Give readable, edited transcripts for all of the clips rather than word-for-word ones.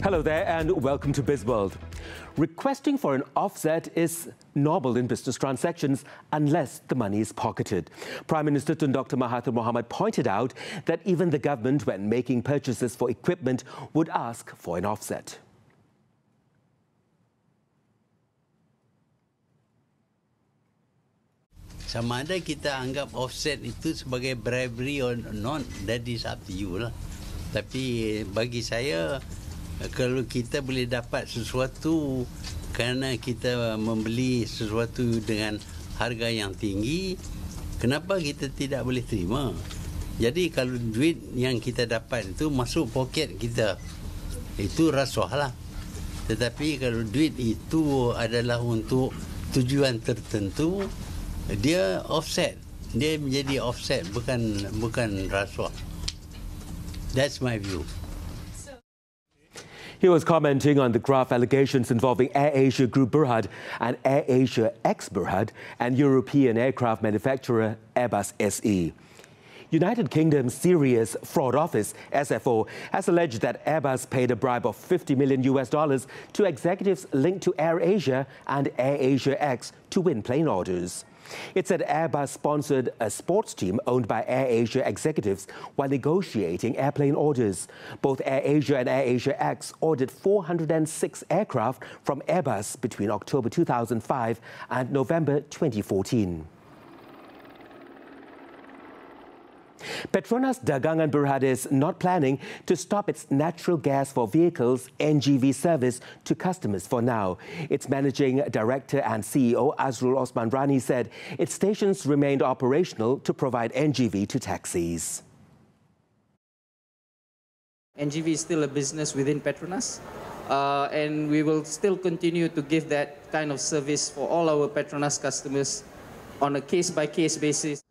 Hello there and welcome to Bizworld. Requesting for an offset is normal in business transactions unless the money is pocketed. Prime Minister Tun Dr. Mahathir Mohamad pointed out that even the government, when making purchases for equipment, would ask for an offset. Sama ada kita anggap offset itu sebagai bribery or not, that is up to you lah. Tapi bagi saya, kalau kita boleh dapat sesuatu kerana kita membeli sesuatu dengan harga yang tinggi, kenapa kita tidak boleh terima? Jadi kalau duit yang kita dapat itu masuk poket kita, itu rasuah lah. Tetapi kalau duit itu adalah untuk tujuan tertentu, dia offset. Dia menjadi offset, bukan rasuah. That's my view. He was commenting on the grave allegations involving AirAsia Group Berhad and AirAsia ex-Berhad and European aircraft manufacturer Airbus SE. United Kingdom's Serious Fraud Office, SFO, has alleged that Airbus paid a bribe of $50 million to executives linked to AirAsia and AirAsia X to win plane orders. It said Airbus sponsored a sports team owned by AirAsia executives while negotiating airplane orders. Both AirAsia and AirAsia X ordered 406 aircraft from Airbus between October 2005 and November 2014. Petronas Dagangan Berhad is not planning to stop its natural gas for vehicles NGV service to customers for now. Its managing director and CEO Azrul Osman Rani said its stations remained operational to provide NGV to taxis. NGV is still a business within Petronas, and we will still continue to give that kind of service for all our Petronas customers on a case-by-case basis.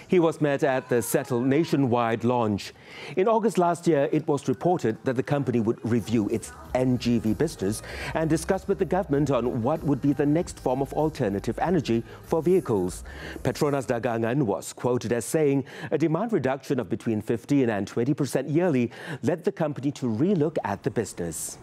He was met at the Settle nationwide launch. In August last year, it was reported that the company would review its NGV business and discuss with the government on what would be the next form of alternative energy for vehicles. Petronas Dagangan was quoted as saying a demand reduction of between 15% and 20% yearly led the company to relook at the business.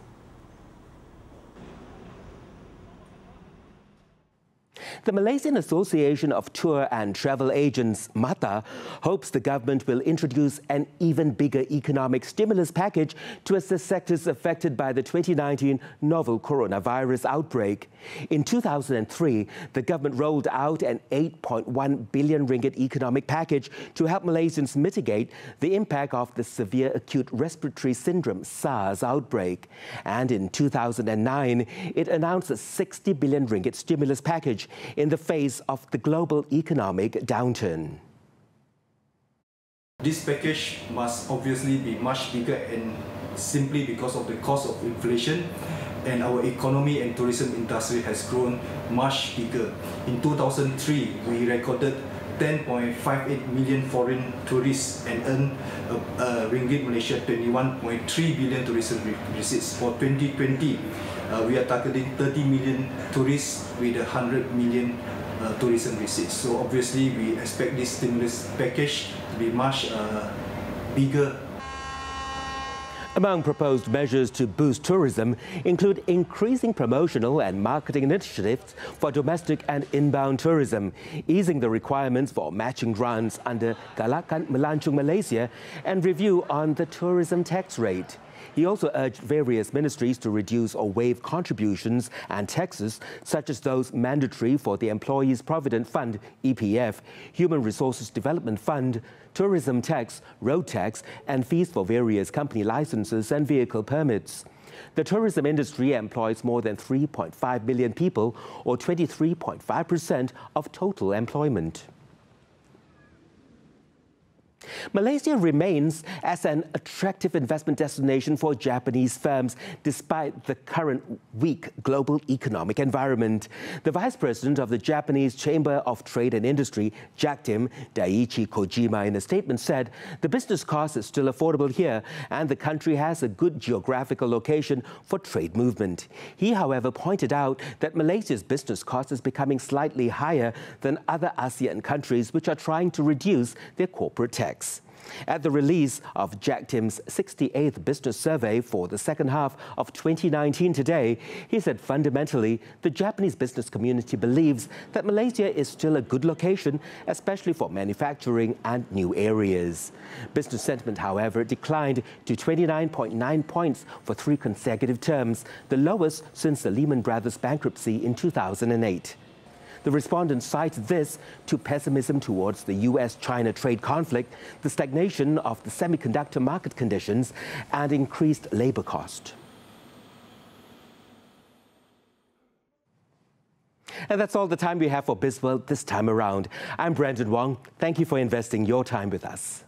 The Malaysian Association of Tour and Travel Agents, MATA, hopes the government will introduce an even bigger economic stimulus package to assist sectors affected by the 2019 novel coronavirus outbreak. In 2003, the government rolled out an 8.1 billion ringgit economic package to help Malaysians mitigate the impact of the severe acute respiratory syndrome SARS outbreak. And in 2009, it announced a 60 billion ringgit stimulus package in the face of the global economic downturn. This package must obviously be much bigger, and simply because of the cost of inflation, and our economy and tourism industry has grown much bigger. In 2003, we recorded 10.58 million foreign tourists and earned ringgit Malaysia 21.3 billion tourism receipts. For 2020, we are targeting 30 million tourists with 100 million tourism receipts. So obviously we expect this stimulus package to be much bigger. Among proposed measures to boost tourism include increasing promotional and marketing initiatives for domestic and inbound tourism, easing the requirements for matching grants under Galakan Melancong Malaysia, and review on the tourism tax rate. He also urged various ministries to reduce or waive contributions and taxes, such as those mandatory for the Employees Provident Fund, EPF, Human Resources Development Fund, tourism tax, road tax, and fees for various company licenses and vehicle permits. The tourism industry employs more than 3.5 million people, or 23.5% of total employment. Malaysia remains as an attractive investment destination for Japanese firms despite the current weak global economic environment. The Vice President of the Japanese Chamber of Trade and Industry, JACTIM, Daiichi Kojima, in a statement said the business cost is still affordable here and the country has a good geographical location for trade movement. He, however, pointed out that Malaysia's business cost is becoming slightly higher than other ASEAN countries which are trying to reduce their corporate tax. At the release of Jack Tim's 68th business survey for the second half of 2019 today, he said fundamentally the Japanese business community believes that Malaysia is still a good location, especially for manufacturing and new areas. Business sentiment, however, declined to 29.9 points for 3 consecutive terms, the lowest since the Lehman Brothers bankruptcy in 2008. The respondents cited this to pessimism towards the US-China trade conflict, the stagnation of the semiconductor market conditions, and increased labor cost. And that's all the time we have for Bizworld this time around. I'm Brandon Wong. Thank you for investing your time with us.